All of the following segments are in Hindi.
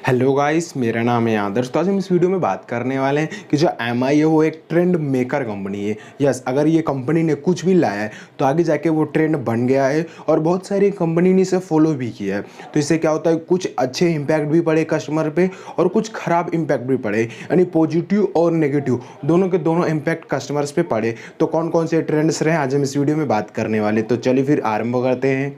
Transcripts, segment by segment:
हेलो गाइस, मेरा नाम है आदर्श। तो आज हम इस वीडियो में बात करने वाले हैं कि जो एमआई है वो एक ट्रेंड मेकर कंपनी है। यस, अगर ये कंपनी ने कुछ भी लाया है तो आगे जाके वो ट्रेंड बन गया है और बहुत सारी कंपनी ने इसे फॉलो भी किया है। तो इससे क्या होता है, कुछ अच्छे इम्पैक्ट भी पड़े कस्टमर पे और कुछ खराब इम्पैक्ट भी पड़े, यानी पॉजिटिव और नेगेटिव दोनों के दोनों इम्पैक्ट कस्टमर्स पे पड़े। तो कौन कौन से ट्रेंड्स रहे आज हम इस वीडियो में बात करने वाले। तो चलिए फिर आरंभ करते हैं।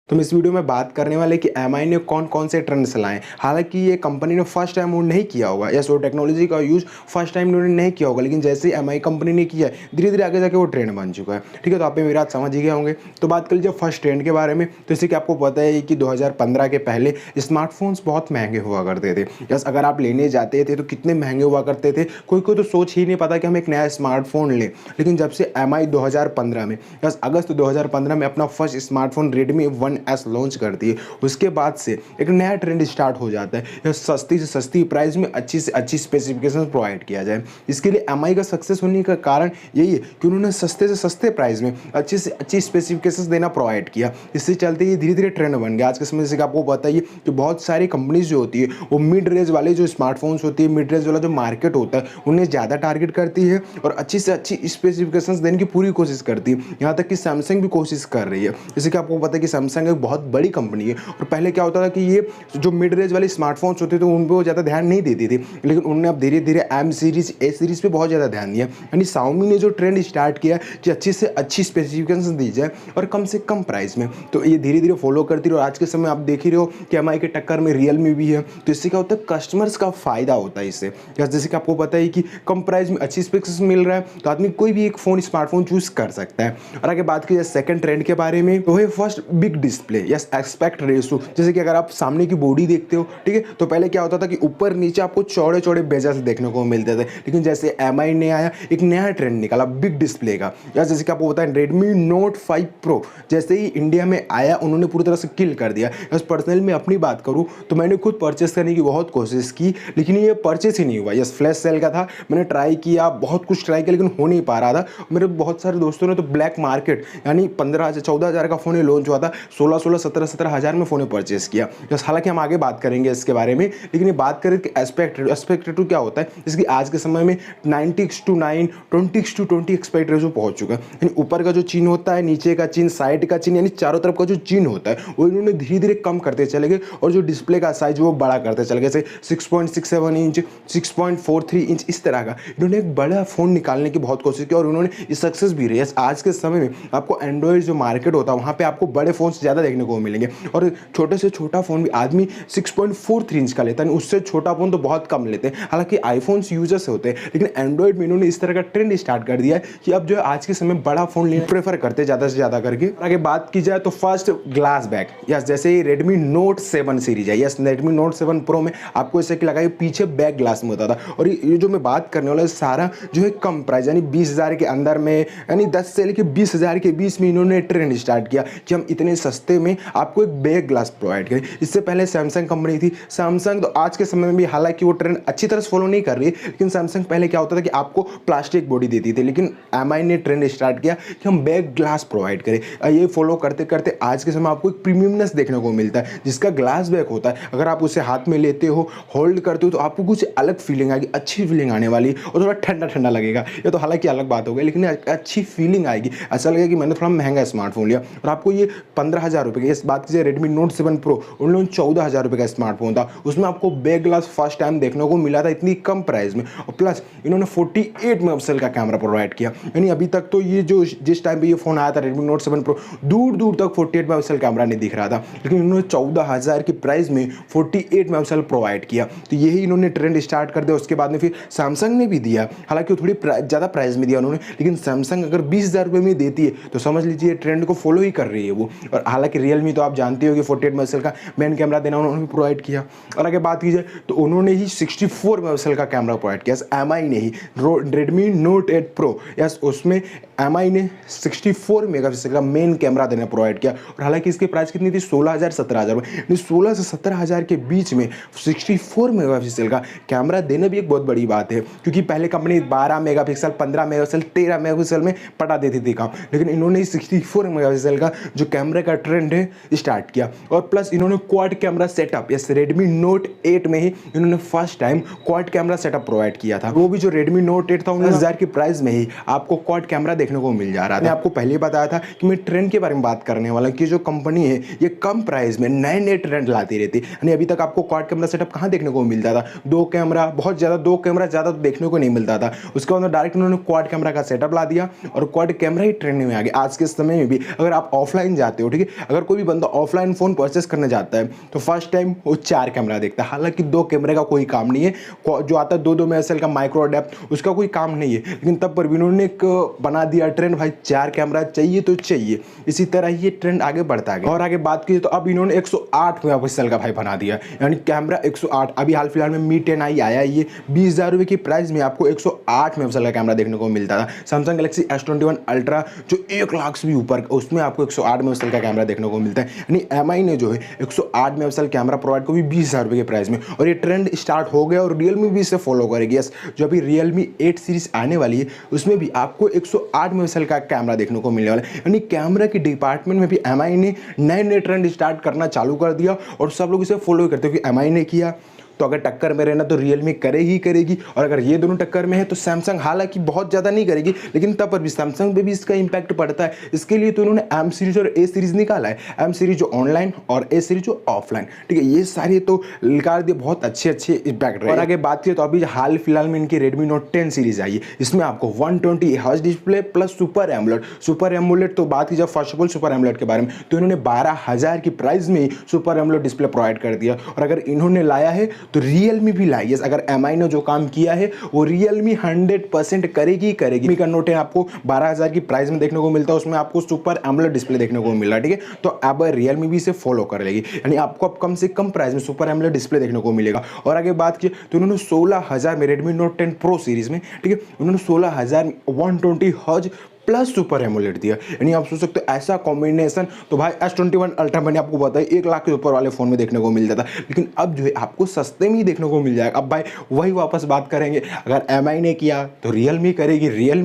तो हम इस वीडियो में बात करने वाले कि एमआई ने कौन कौन से ट्रेंड्स लाए। हालांकि ये कंपनी ने फर्स्ट टाइम वो नहीं किया होगा, या सो टेक्नोलॉजी का यूज़ फर्स्ट टाइम उन्होंने नहीं किया होगा, लेकिन जैसे एमआई कंपनी ने किया है धीरे धीरे आगे जाके वो ट्रेंड बन चुका है। ठीक है, तो आप मेरी बात समझ ही गए होंगे। तो बात कर लीजिए फर्स्ट ट्रेंड के बारे में। तो इसे कि आपको पता है कि 2015 के पहले स्मार्टफोन्स बहुत महंगे हुआ करते थे। यस, अगर आप लेने जाते थे तो कितने महंगे हुआ करते थे, कोई कोई तो सोच ही नहीं पाता कि हम एक नया स्मार्टफोन लें। लेकिन जब से एमआई 2015 में, यस अगस्त 2015 में अपना first smartphone Redmi 1S launch करती है, उसके बाद से एक नया ट्रेंड स्टार्ट हो जाता है। यह सस्ती से सस्ती प्राइस में अच्छी से अच्छी स्पेसिफिकेशन प्रोवाइड किया जाए। इसके लिए एमआई का सक्सेस होने का कारण यही है कि उन्होंने सस्ते से सस्ते प्राइस में अच्छी से अच्छी स्पेसिफिकेशंस देना प्रोवाइड किया। इससे चलते ये धीरे धीरे ट्रेंड बन गया। आज के समय से आपको बताइए कि बहुत सारी कंपनीज जो होती है वो मिड रेंज वाले जो स्मार्टफोन्स होती है, मिड रेंज वाला जो मार्केट होता है उन्हें ज़्यादा टारगेट करती है और अच्छी से अच्छी स्पेसिफिकेशंस देने की पूरी कोशिश करती है। यहाँ तक कि सैमसंग भी कोशिश कर रही है। जैसे कि आपको पता है कि सैमसंग एक बहुत बड़ी कंपनी है और पहले क्या होता था कि ये जो मिड रेंज वाले स्मार्टफोन्स होते थे उन पर वो ज़्यादा ध्यान नहीं देती थी, लेकिन उन्होंने अब धीरे धीरे एम सीरीज ए सीरीज पे बहुत ज़्यादा ध्यान दिया। यानी Xiaomi ने जो ट्रेंड स्टार्ट किया कि अच्छी से अच्छी स्पेसिफिकेशन दी जाए और कम से कम प्राइस में, तो ये धीरे धीरे फॉलो करती रही। और आज के समय आप देख ही रहे हो कि एमआई के टक्कर में रियलमी भी है। तो इससे क्या होता है, कस्टमर्स का फायदा होता है इससे। जैसे कि आपको पता है कि कम प्राइस में अच्छी स्पेसिफिकेशन मिल रहा है तो आदमी कोई भी एक फ़ोन स्मार्टफोन चूज कर सकता है। और आगे बात की जाए सेकंड ट्रेंड के बारे में, तो है first big display, yes aspect ratio. जैसे कि अगर आप सामने की बॉडी देखते हो, ठीक है, तो पहले क्या होता था कि ऊपर नीचे आपको चौड़े चौड़े बेजल्स देखने को मिलते थे, लेकिन जैसे एमआई ने आया एक नया ट्रेंड निकाला बिग डिस्प्ले का। या जैसे कि आपको पता है रेडमी नोट 5 प्रो जैसे ही इंडिया में आया उन्होंने पूरी तरह से किल कर दिया। बस पर्सनली मैं अपनी बात करूँ तो मैंने खुद परचेस करने की बहुत कोशिश की, लेकिन ये परचेस ही नहीं हुआ। यस, फ्लैश सेल का था, मैंने ट्राई किया, बहुत कुछ ट्राई किया, लेकिन हो नहीं पा रहा था। मेरे बहुत सारे दोस्तों ने तो ब्लैक मार्केट यानी 15,000-14,000 का फ़ोन लॉन्च हुआ था, 16,000 17,000 हज़ार में फ़ोन परचेस किया। बस हालांकि हम आगे बात करेंगे इसके बारे में, लेकिन ये बात करें कि एस्पेक्ट रेटो क्या होता है, जिसकी आज के समय में 90:9, 20:20 एस्पेक्ट रेशो पहुंच चुका है। यानी ऊपर का जो चिन्ह होता है, नीचे का चिन्ह, साइड का चिन्ह, यानी चारों तरफ का जो चिन्ह होता है वो इन्होंने धीरे धीरे कम करते चले गए और जो डिस्प्ले का साइज वो बड़ा करते चले गए। जैसे 6.67 इंच, 6.43 इंच, इस तरह का इन्होंने एक बड़ा फ़ोन निकालने की बहुत कोशिश की और उन्होंने सक्सेस भी रही है। आज के समय में आपको एंड्रॉइड जो मार्केट होता है वहाँ पे आपको बड़े फ़ोन ज़्यादा देखने को मिलेंगे और छोटे से छोटा फ़ोन भी आदमी 6.43 इंच का लेता है, उससे छोटा फ़ोन तो बहुत कम लेते हैं। हालांकि आईफोन्स यूजर्स होते हैं, लेकिन एंड्रॉइड में इन्होंने इस तरह का ट्रेंड स्टार्ट कर दिया है कि अब जो है आज के समय बड़ा फ़ोन लेना प्रेफर करते हैं ज़्यादा से ज़्यादा करके। आगे बात की जाए तो फर्स्ट ग्लास बैक, यस जैसे रेडमी नोट 7 सीरीज है, यस रेडमी नोट 7 प्रो में आपको ऐसे कि लगा कि पीछे बैक ग्लास में होता था। और ये जो मैं बात करने वाला सारा जो है कम प्राइस यानी 20,000 के अंदर में, यानी 10 से लेकर 20,000 के बीच में इन्होंने ट्रेंड स्टार्ट किया कि हम इतने सस्ते में आपको एक बैक ग्लास प्रोवाइड करें। इससे पहले सैमसंग कंपनी थी, सैमसंग तो आज के समय में भी हालांकि वो ट्रेंड अच्छी तरह से फॉलो नहीं कर रही है, लेकिन सैमसंग पहले क्या होता था कि आपको प्लास्टिक बॉडी देती थी, लेकिन एमआई ने ट्रेंड स्टार्ट किया कि हम बैक ग्लास प्रोवाइड करें। ये फॉलो करते करते आज के समय आपको एक प्रीमियमनेस देखने को मिलता है जिसका ग्लास बैक होता है। अगर आप उसे हाथ में लेते हो, होल्ड करते हो, तो आपको कुछ अलग फीलिंग आएगी, अच्छी फीलिंग आने वाली और थोड़ा ठंडा ठंडा लगेगा। ये तो हालांकि अलग बात हो गई, लेकिन अच्छी फीलिंग आएगी। ऐसा लगेगा कि मैंने थोड़ा महंगा स्मार्टफोन लिया। और आपको ये 15,000 रुपये की, इस बात कीजिए रेडमी नोट 7 प्रो उन लोगों 14,000 रुपये का स्मार्टफोन था, उसमें आपको बैक ग्लास फर्स्ट टाइम देखने को मिला था इतनी कम प्राइस में। और प्लस इन्होंने 48 मेगापिक्सल का कैमरा प्रोवाइड किया। यानी अभी तक तो ये जो जिस टाइम पे ये फोन आया था रेडमी नोट 7 प्रो, दूर दूर तक 48 मेगापिक्सल कैमरा नहीं दिख रहा था, लेकिन इन्होंने 14,000 की प्राइस में 48 मेगापिक्सल प्रोवाइड किया। तो यही इन्होंने ट्रेंड स्टार्ट कर दिया। उसके बाद में फिर सैमसंग ने भी दिया, हालांकि वो थोड़ी ज़्यादा प्राइस में दिया उन्होंने, लेकिन सैमसंग अगर 20,000 रुपये में देती है तो समझ लीजिए ट्रेंड को फॉलो ही कर रही है वो। और हालांकि रियलमी तो आप जानते हो कि 48 मेगापिक्सल का मेन कैमरा देना उन्होंने प्रोवाइड किया। और अगर बात की जाए तो उन्होंने ही 64 मेगापिक्सल का कैमरा प्रोवाइड किया। एमआई ने ही रेडमी नोट 8 प्रो, यस उसमें एमआई ने 64 मेगापिक्सल का मेन कैमरा देना प्रोवाइड किया। और हालांकि इसकी प्राइस कितनी थी, 16,000 17,000 रुपये। 16 से 17,000 के बीच में 64 मेगापिक्सल का कैमरा देना भी एक बहुत बड़ी बात है, क्योंकि पहले कंपनी 12 मेगापिक्सल, 15 मेगापिक्सल, 13 मेगापिक्सल में पटा देती थी काम, लेकिन इन्होंने 64 मेगापिक्सल का जो कैमरे का ट्रेंड है स्टार्ट किया। और प्लस इन्होंने quad camera setup, yes Redmi note 8 में ही इन्होंने first time quad camera setup provide किया था। वो भी जो रेडमी नोट 8 था 19,000 की प्राइस में ही आपको क्वाड कैमरा देखने को मिल जा रहा था। मैंने आपको पहले ही बताया था कि मैं ट्रेंड के बारे में बात करने वाला कि जो कंपनी है ये कम प्राइस में नए नए ट्रेंड लाती रहती है। यानी अभी तक आपको क्वाड कैमरा सेटअप कहाँ देखने को मिलता था, दो कैमरा ज़्यादा तो देखने को नहीं मिलता था। उसके बाद डायरेक्ट उन्होंने क्वाड कैमरा का सेटअप ला दिया और क्वाड कैमरा ही ट्रेंड में आ गया। आज के समय में भी अगर आप ऑफलाइन जाते हो, ठीक है, अगर कोई भी बंदा ऑफलाइन फोन परचेस करने जाता है तो फर्स्ट टाइम वो 4 कैमरा देखता है। हालांकि 2 कैमरे का कोई काम नहीं है, जो आता है 2 मेगापिक्सल का माइक्रो अडेप्ट उसका कोई काम नहीं है, लेकिन तब पर भी उन्होंने एक बना दिया ट्रेंड, भाई 4 कैमरा चाहिए तो चाहिए। इसी तरह ये ट्रेंड आगे बढ़ता गया। और आगे बात की तो अब इन्होंने 108 मेगापिक्सल का भाई बना दिया, यानी कैमरा 108। अभी हाल फिलहाल में मी 10 आई आया, ये 20,000 रुपये की प्राइस में आपको 108 मेगापिक्सल का कैमरा देखने को मिलता था। सैमसंग गैलेक्सी S21 अल्ट्रा जो 1 लाख से भी ऊपर, उसमें आपको 108 मेगापिक्सल का कैमरा देखने को मिलता है। यानी एमआई ने जो है 108 मेगापिक्सल कैमरा प्रोवाइड को भी 20,000 रुपये के प्राइस में, और ये ट्रेंड स्टार्ट हो गया और रियलमी भी इसे फॉलो करेगी। यस, जो अभी रियलमी 8 सीरीज आने वाली है उसमें भी आपको 108 मेगापिक्सल का कैमरा देखने को मिलने वाला है। यानी कैमरा की डिपार्टमेंट में भी एमआई ने नए नए ट्रेंड स्टार्ट करना चालू कर दिया और सब लोग इसे फॉलो करते हैं कि एमआई ने किया तो अगर टक्कर में रहना तो रियलमी करेगी, और अगर ये दोनों टक्कर में है तो सैमसंग हालांकि बहुत ज़्यादा नहीं करेगी, लेकिन तब पर भी सैमसंग पे भी इसका इंपैक्ट पड़ता है। इसके लिए तो उन्होंने एम सीरीज और ए सीरीज निकाला है, एम सीरीज जो ऑनलाइन और ए सीरीज जो ऑफलाइन, ठीक है, ये सारे तो निकाल दिए, बहुत अच्छे इंपैक्ट रहे। और आगे बात की तो अभी हाल फिलहाल में इनकी रेडमी नोट 10 सीरीज आई है, इसमें आपको 120 hertz display plus super AMOLED. तो बात की जब first of all super AMOLED के बारे में, तो इन्होंने 12,000 की प्राइस में ही सुपर एमोलेड डिस्प्ले प्रोवाइड कर दिया। और अगर इन्होंने लाया है तो रियलमी भी लाई है। अगर एमआई ने जो काम किया है वो रियलमी 100% करेगी। मी का नोट 10 आपको 12,000 की प्राइस में देखने को मिलता है, उसमें आपको सुपर एमोलेड डिस्प्ले देखने को मिल रहा है, ठीक है। तो अब रियलमी भी इसे फॉलो कर लेगी, यानी आपको अब कम से कम प्राइस में सुपर एमोलेड डिस्प्ले देखने को मिलेगा। और आगे बात की तो उन्होंने 16,000 में रेडमी नोट 10 प्रो सीरीज में, ठीक है, उन्होंने 16,000 120 हर्ट्ज प्लस सुपर एमोलेड दिया। यानी आप सोच सकते हो ऐसा कॉम्बिनेशन तो भाई S21 अल्ट्रा मैंने आपको बताया 1 लाख के ऊपर वाले फोन में देखने को मिल जाता, लेकिन अब जो है आपको सस्ते में ही देखने को मिल जाएगा। अब भाई वही वापस बात करेंगे, अगर एमआई ने किया तो रियलमी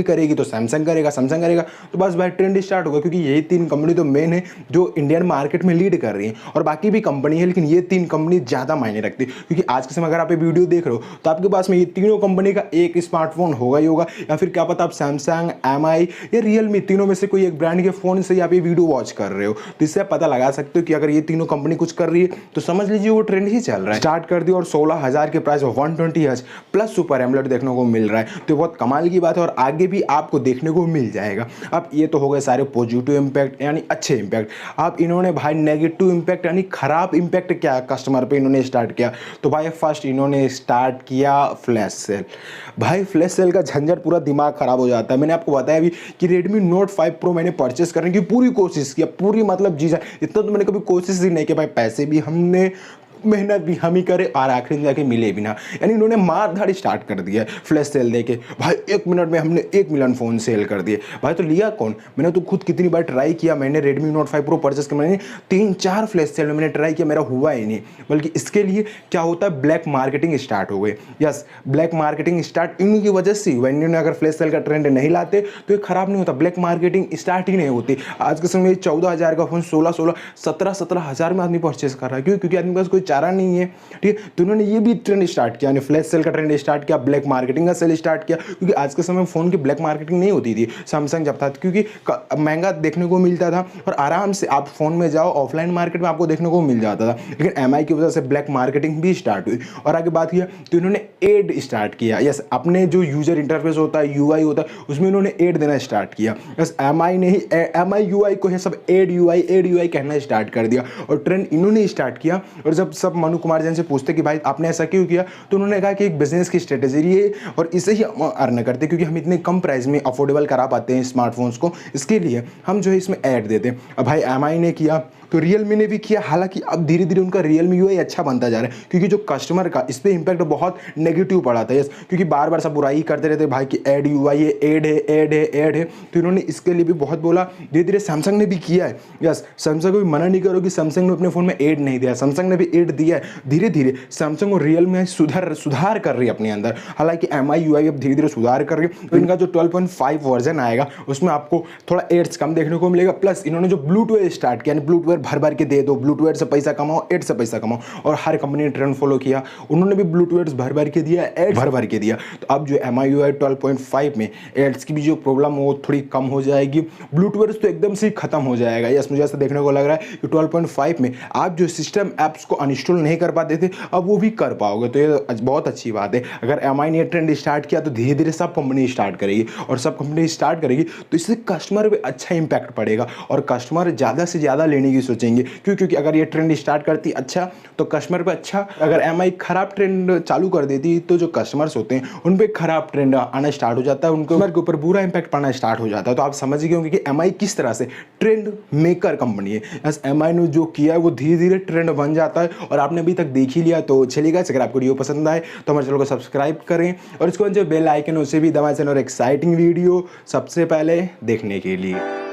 करेगी तो सैमसंग करेगा, तो बस भाई ट्रेंड स्टार्ट होगा, क्योंकि यही 3 कंपनी तो मेन है जो इंडियन मार्केट में लीड कर रही है, और बाकी भी कंपनी है, लेकिन ये 3 कंपनी ज़्यादा मायने रखती है। क्योंकि आज के समय अगर आप ये वीडियो देख रहे हो तो आपके पास में ये तीनों कंपनी का एक स्मार्टफोन होगा ही होगा, या फिर क्या पता आप सैमसंग, एमआई या रियलमी तीनों में से कोई एक ब्रांड के फोन से आप ये वीडियो वॉच कर रहे हो, तो इससे आप पता लगा सकते हो कि अगर ये तीनों कंपनी कुछ कर रही है तो समझ लीजिए वो ट्रेंड ही चल रहा है। स्टार्ट कर दिया और 16,000 के प्राइस में 120 हर्ट्ज प्लस सुपर एमोलेड देखने को मिल रहा है, तो बहुत कमाल की बात है, और आगे भी आपको देखने को मिल जाएगा। अब ये तो हो गए सारे पॉजिटिव इंपैक्ट यानी अच्छे इंपैक्ट। अब इन्होंने भाई नेगेटिव इंपैक्ट यानी खराब इंपैक्ट क्या कस्टमर पे इन्होंने स्टार्ट किया, तो भाई फर्स्ट इन्होंने स्टार्ट किया फ्लैश सेल। भाई फ्लैश सेल का झंझट पूरा दिमाग खराब हो जाता है। मैंने आपको बताया अभी कि रेडमी नोट 5 प्रो मैंने परचेस करने की पूरी कोशिश किया, पूरी मतलब जी इतना तो मैंने कभी कोशिश ही नहीं कि भाई पैसे भी हमने मेहनत भी हम ही करें और आखिर में जाके मिले भी ना, यानी इन्होंने मार धाड़ स्टार्ट कर दिया है फ्लैश सेल देके। भाई 1 मिनट में हमने 1 मिलियन फ़ोन सेल कर दिए। भाई तो लिया कौन, मैंने तो खुद कितनी बार ट्राई किया, मैंने रेडमी नोट 5 प्रो परचेस कर, मैंने 3-4 फ्लैश सेल में मैंने ट्राई किया, मेरा हुआ ही नहीं। बल्कि इसके लिए क्या होता है, ब्लैक मार्केटिंग स्टार्ट हो गई। यस, ब्लैक मार्केटिंग स्टार्ट इन्हीं की वजह से हुआ। इन्होंने अगर फ्लैश सेल का ट्रेंड नहीं लाते तो ये खराब नहीं होता, ब्लैक मार्केटिंग स्टार्ट ही नहीं होती। आज के समय 14,000 का फोन 16,000 17,000 में आदमी परचेस कर रहा है, क्यों? क्योंकि आदमी के पास कोई चारा नहीं है, ठीक है। तो उन्होंने ये भी ट्रेंड स्टार्ट किया, फ्लैश सेल का ट्रेंड स्टार्ट किया, ब्लैक मार्केटिंग का सेल स्टार्ट किया, क्योंकि आज के समय फोन की ब्लैक मार्केटिंग नहीं होती थी सैमसंग जब था, क्योंकि महंगा देखने को मिलता था और आराम से आप फोन में जाओ ऑफलाइन मार्केट में आपको देखने को मिल जाता था। लेकिन एमआई की वजह से ब्लैक मार्केटिंग भी स्टार्ट हुई। और आगे बात किया तो इन्होंने एड स्टार्ट किया। यस, अपने जो यूजर इंटरफेस होता है, यूआई होता है, उसमें इन्होंने एड देना स्टार्ट किया। यस, एमआई ने ही एमआई यूआई को है सब एड यूआई कहना स्टार्ट कर दिया, और ट्रेंड इन्होंने स्टार्ट किया। और जब सब मनु कुमार जैन से पूछते कि भाई आपने ऐसा क्यों किया, तो उन्होंने कहा कि एक बिजनेस की स्ट्रेटेजी है और इसे ही अर्न करते, क्योंकि हम इतने कम प्राइस में अफोर्डेबल करा पाते हैं स्मार्टफोन्स को, इसके लिए हम जो है इसमें ऐड देते हैं। अब भाई एमआई ने किया तो रियलमी ने भी किया। हालांकि अब धीरे धीरे उनका रियलमी यूआई अच्छा बनता जा रहा है, क्योंकि जो कस्टमर का इस पर इंपैक्ट बहुत नेगेटिव पड़ा था। यस, क्योंकि बार बार सब बुराई करते रहते भाई कि ऐड यूआई है, ऐड है, तो इन्होंने इसके लिए भी बहुत बोला। धीरे धीरे सैमसंग ने भी किया है। यस, सैमसंग को भी मना नहीं करो कि सैमसंग ने अपने फ़ोन में ऐड नहीं दिया, सैमसंग ने भी ऐड दिया है। धीरे धीरे सैमसंग और रियलमी सुधार कर रही है अपने अंदर। हालांकि एमआई यूआई अब धीरे धीरे सुधार कर रही है, तो इनका जो 12.5 वर्जन आएगा उसमें आपको थोड़ा एड्स कम देखने को मिलेगा। प्लस इन्होंने जो ब्लूटूथ स्टार्ट किया, ब्लूटूथ ब्लूटूथ भर भर के दे दो, ब्लूटूथ से पैसा कमाओ, एड से पैसा कमाओ, और हर कंपनी ने ट्रेंड फॉलो किया, उन्होंने भी ब्लूटूथ भर भर के दिया, एड भर भर के दिया। तो अब जो MIUI 12.5 में एड्स की भी जो प्रॉब्लम वो थोड़ी कम हो जाएगी, ब्लूटूथ तो एकदम से खत्म हो जाएगा। यस, मुझे ऐसा देखने को लग रहा है कि 12.5 में आप जो सिस्टम ऐप्स को अनइंस्टॉल नहीं कर पाते थे अब वो भी कर पाओगे, तो ये बहुत अच्छी बात है। अगर MI ने ट्रेंड स्टार्ट किया तो धीरे धीरे सब कंपनी स्टार्ट करेगी, और सब कंपनी स्टार्ट करेगी तो इससे कस्टमर पे अच्छा इंपैक्ट पड़ेगा और कस्टमर ज़्यादा से ज़्यादा लेने की सोचेंगे। क्योंकि अगर ये ट्रेंड स्टार्ट करती अच्छा तो कस्टमर पे अच्छा, अगर MI खराब ट्रेंड चालू कर देती तो जो कस्टमर्स होते हैं उन पे खराब ट्रेंड आना स्टार्ट हो जाता है, उनके ऊपर बुरा इंपैक्ट पड़ना स्टार्ट हो जाता है। तो आप समझ गए होंगे कि MI किस तरह से ट्रेंड मेकर कंपनी है। बस MI ने जो किया है वो धीरे धीरे ट्रेंड बन जाता है, और आपने अभी तक देख ही लिया। तो चलिएगा, अगर आपको वीडियो पसंद आए तो हमारे चैनल को सब्सक्राइब करें, और इसको जो बेल आइकन है उसे भी दबाएं और एक्साइटिंग वीडियो सबसे पहले देखने के लिए।